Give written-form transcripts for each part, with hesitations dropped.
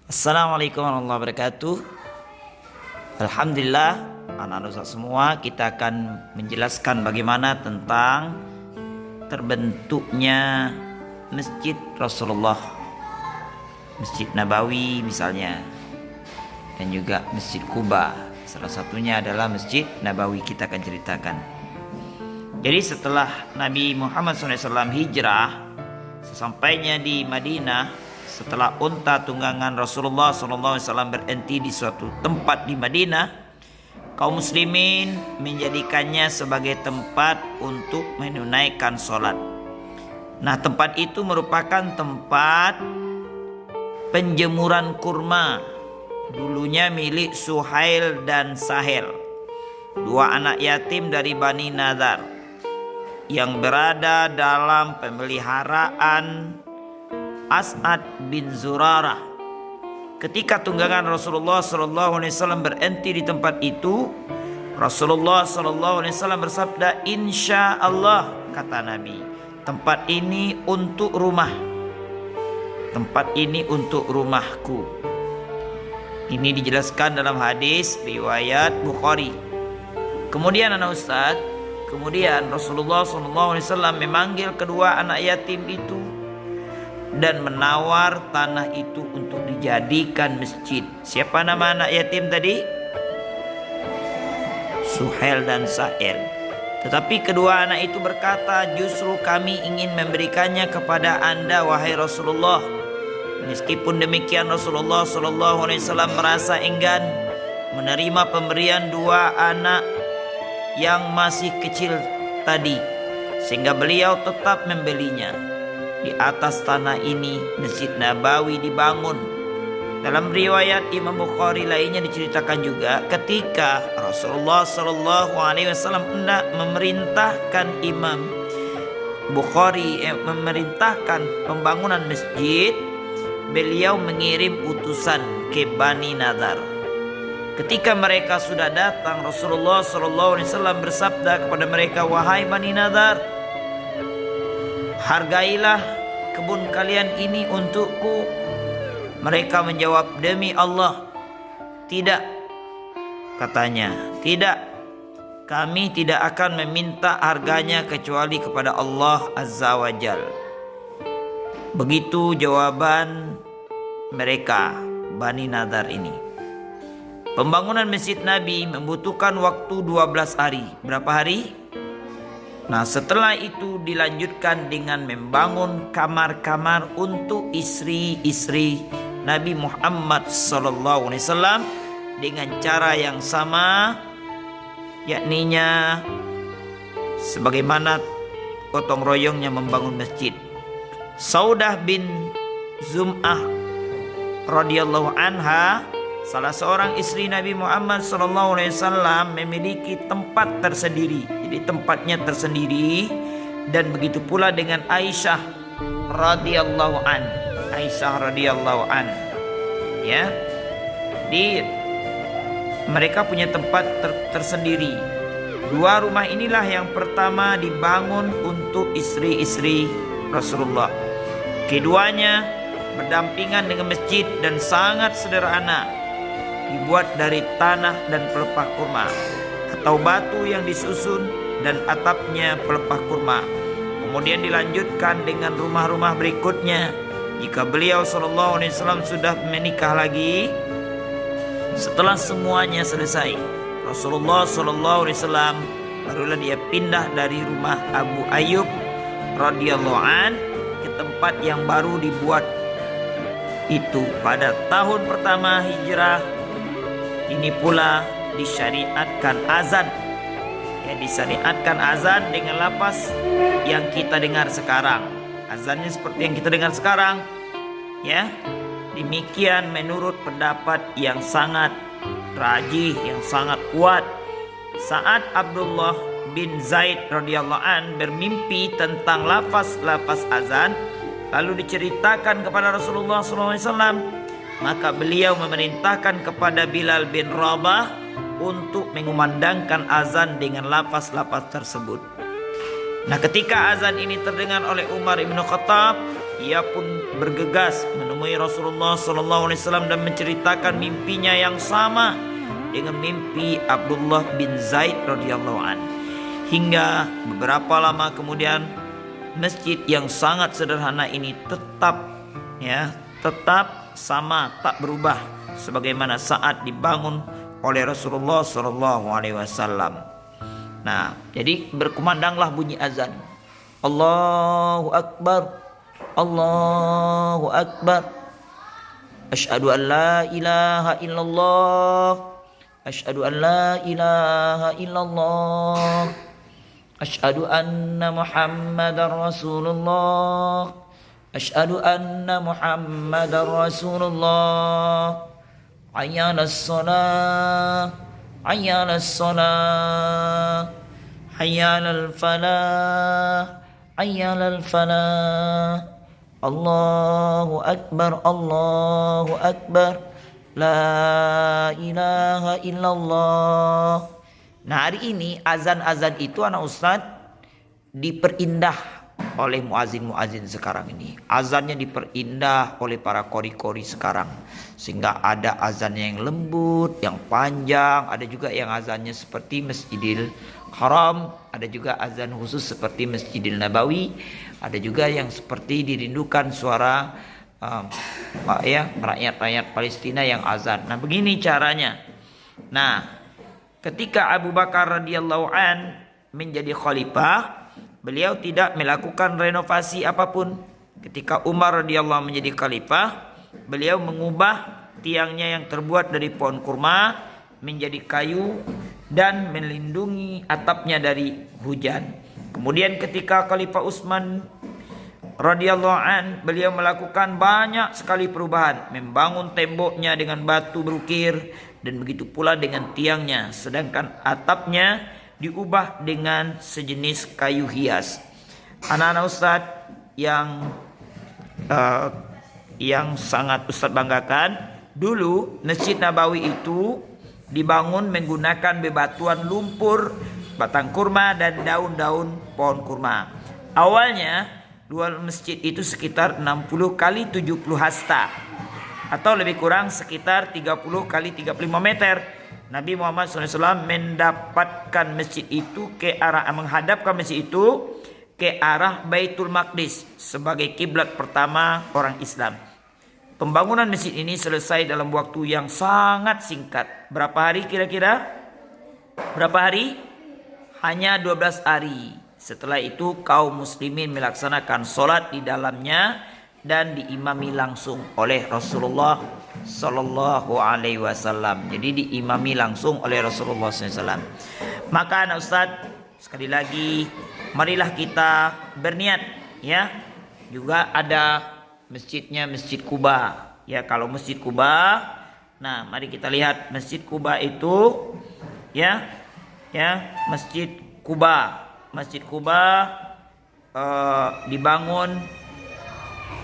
Assalamualaikum warahmatullahi wabarakatuh. Alhamdulillah, anak-anak Ustaz semua, kita akan menjelaskan bagaimana tentang terbentuknya Masjid Rasulullah, Masjid Nabawi misalnya, dan juga Masjid Quba. Salah satunya adalah Masjid Nabawi, kita akan ceritakan. Jadi setelah Nabi Muhammad SAW hijrah, sesampainya di Madinah, setelah unta tunggangan Rasulullah SAW berhenti di suatu tempat di Madinah, kaum muslimin menjadikannya sebagai tempat untuk menunaikan sholat. Nah, tempat itu merupakan tempat penjemuran kurma, dulunya milik Suhail dan Sahel, dua anak yatim dari Bani Nadar yang berada dalam pemeliharaan As'ad bin Zurarah. Ketika tunggangan Rasulullah SAW berhenti di tempat itu, Rasulullah SAW bersabda, "Insya Allah," kata Nabi, "tempat ini untuk rumah. Tempat ini untuk rumahku." Ini dijelaskan dalam hadis riwayat Bukhari. Kemudian Rasulullah SAW memanggil kedua anak yatim itu dan menawar tanah itu untuk dijadikan masjid. Siapa nama anak yatim tadi? Suhail dan Sahel. Tetapi kedua anak itu berkata, "Justru kami ingin memberikannya kepada Anda, wahai Rasulullah." Meskipun demikian, Rasulullah SAW merasa enggan menerima pemberian dua anak yang masih kecil tadi, sehingga beliau tetap membelinya. Di atas tanah ini Masjid Nabawi dibangun. Dalam riwayat Imam Bukhari lainnya diceritakan juga ketika Rasulullah SAW hendak memerintahkan Imam Bukhari memerintahkan pembangunan masjid, beliau mengirim utusan ke Bani Nadar. Ketika mereka sudah datang, Rasulullah SAW bersabda kepada mereka, "Wahai Bani Nadar, hargailah kebun kalian ini untukku." Mereka menjawab, "Demi Allah, tidak," katanya, "tidak. Kami tidak akan meminta harganya kecuali kepada Allah Azza wa Jal." Begitu jawaban mereka, Bani Nadar ini. Pembangunan Masjid Nabi membutuhkan waktu 12 hari. Berapa hari? Nah, setelah itu dilanjutkan dengan membangun kamar-kamar untuk istri-istri Nabi Muhammad SAW dengan cara yang sama, yakninya sebagaimana gotong royongnya membangun masjid. Saudah bin Zum'ah radhiyallahu anha, salah seorang istri Nabi Muhammad SAW, memiliki tempat tersendiri. Jadi tempatnya tersendiri. Dan begitu pula dengan Aisyah radhiyallahu an. Ya. Jadi mereka punya tempat tersendiri. Dua rumah inilah yang pertama dibangun untuk istri-istri Rasulullah. Keduanya berdampingan dengan masjid dan sangat sederhana, dibuat dari tanah dan pelepah kurma atau batu yang disusun dan atapnya pelepah kurma. Kemudian dilanjutkan dengan rumah-rumah berikutnya. Jika beliau SAW sudah menikah lagi, setelah semuanya selesai, Rasulullah SAW barulah dia pindah dari rumah Abu Ayyub radhiyallahu an ke tempat yang baru dibuat itu pada tahun pertama hijrah. Ini pula disyariatkan azan. Ya, disyariatkan azan dengan lafaz yang kita dengar sekarang. Azannya seperti yang kita dengar sekarang. Ya. Demikian menurut pendapat yang sangat rajih, yang sangat kuat. Saat Abdullah bin Zaid radhiyallahu an bermimpi tentang lafaz-lafaz azan, lalu diceritakan kepada Rasulullah SAW, maka beliau memerintahkan kepada Bilal bin Rabah untuk mengumandangkan azan dengan lafaz-lafaz tersebut. Nah, ketika azan ini terdengar oleh Umar bin Khattab, ia pun bergegas menemui menemui Rasulullah SAW dan menceritakan mimpinya yang sama dengan mimpi Abdullah bin Zaid radhiyallahu an. Hingga beberapa lama kemudian masjid yang sangat sederhana ini tetap sama, tak berubah sebagaimana saat dibangun oleh Rasulullah SAW. Nah, jadi berkumandanglah bunyi azan. Allahu Akbar, Allahu Akbar. Asyhadu an la ilaha illallah, asyhadu an la ilaha illallah, asyhadu anna Muhammadar Rasulullah, asyhadu anna Muhammadar Rasulullah. Hayyalas shalah, hayyalas shalah, hayyalal falah, hayyalal falah. Allahu Akbar, Allahu Akbar, la ilaha illallah. Nah, hari ini azan-azan itu anak ustaz diperindah oleh muazin-muazin sekarang ini. Azannya diperindah oleh para qori-qori sekarang, sehingga ada azannya yang lembut, yang panjang, ada juga yang azannya seperti Masjidil Haram, ada juga azan khusus seperti Masjidil Nabawi, ada juga yang seperti dirindukan suara rakyat-rakyat Palestina yang azan. Nah, begini caranya. Nah, ketika Abu Bakar radhiyallahu an menjadi khalifah, beliau tidak melakukan renovasi apapun. Ketika Umar radhiyallahu menjadi khalifah, beliau mengubah tiangnya yang terbuat dari pohon kurma menjadi kayu dan melindungi atapnya dari hujan. Kemudian ketika Khalifah Utsman radhiyallahu an, beliau melakukan banyak sekali perubahan, membangun temboknya dengan batu berukir dan begitu pula dengan tiangnya, sedangkan atapnya diubah dengan sejenis kayu hias. Anak-anak ustaz yang sangat ustaz banggakan, dulu Masjid Nabawi itu dibangun menggunakan bebatuan lumpur, batang kurma dan daun-daun pohon kurma. Awalnya luas masjid itu sekitar 60 kali 70 hasta atau lebih kurang sekitar 30 kali 35 meter. Nabi Muhammad SAW mendapatkan masjid itu menghadapkan masjid itu ke arah Baitul Maqdis sebagai kiblat pertama orang Islam. Pembangunan masjid ini selesai dalam waktu yang sangat singkat. Berapa hari kira-kira? Berapa hari? Hanya 12 hari. Setelah itu kaum muslimin melaksanakan sholat di dalamnya dan diimami langsung oleh Rasulullah Sallallahu Alaihi Wasallam. Jadi diimami langsung oleh Rasulullah SAW. Maka anak ustaz, sekali lagi marilah kita berniat, ya. Juga ada masjidnya Masjid Quba. Ya, kalau Masjid Quba, nah mari kita lihat Masjid Quba itu, ya Masjid Quba. Masjid Quba dibangun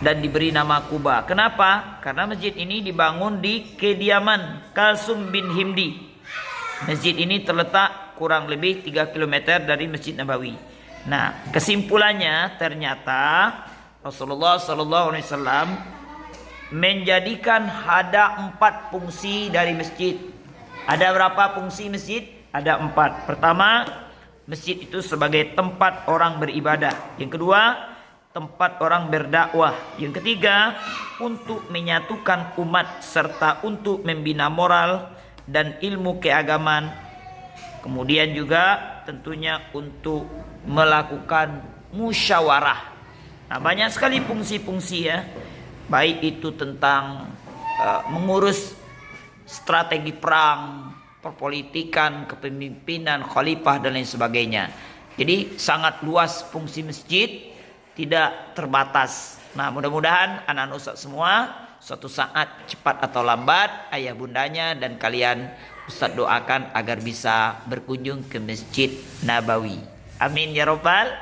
dan diberi nama Quba. Kenapa? Karena masjid ini dibangun di kediaman Kalsum bin Himdi. Masjid ini terletak kurang lebih 3 km dari Masjid Nabawi. Nah, kesimpulannya ternyata Rasulullah SAW menjadikan ada 4 fungsi dari masjid. Ada berapa fungsi masjid? Ada 4. Pertama, masjid itu sebagai tempat orang beribadah. Yang kedua, tempat orang berdakwah. Yang ketiga, untuk menyatukan umat serta untuk membina moral dan ilmu keagamaan. Kemudian juga tentunya untuk melakukan musyawarah. Nah, banyak sekali fungsi-fungsi, ya. Baik itu tentang mengurus strategi perang, perpolitikan, kepemimpinan, khalifah dan lain sebagainya. Jadi sangat luas fungsi masjid, tidak terbatas. Nah, mudah-mudahan anak-anak ustaz semua suatu saat cepat atau lambat ayah bundanya dan kalian ustaz doakan agar bisa berkunjung ke Masjid Nabawi. Amin ya rabbal.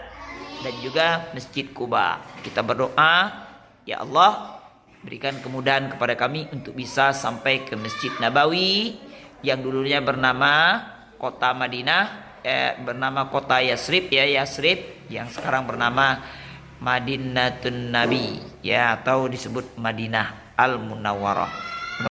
Dan juga Masjid Quba. Kita berdoa, ya Allah, berikan kemudahan kepada kami untuk bisa sampai ke Masjid Nabawi yang dulunya bernama kota Madinah, bernama kota Yasrib, yang sekarang bernama Madinatun Nabi, ya, atau disebut Madinah. Al-Munawwarah.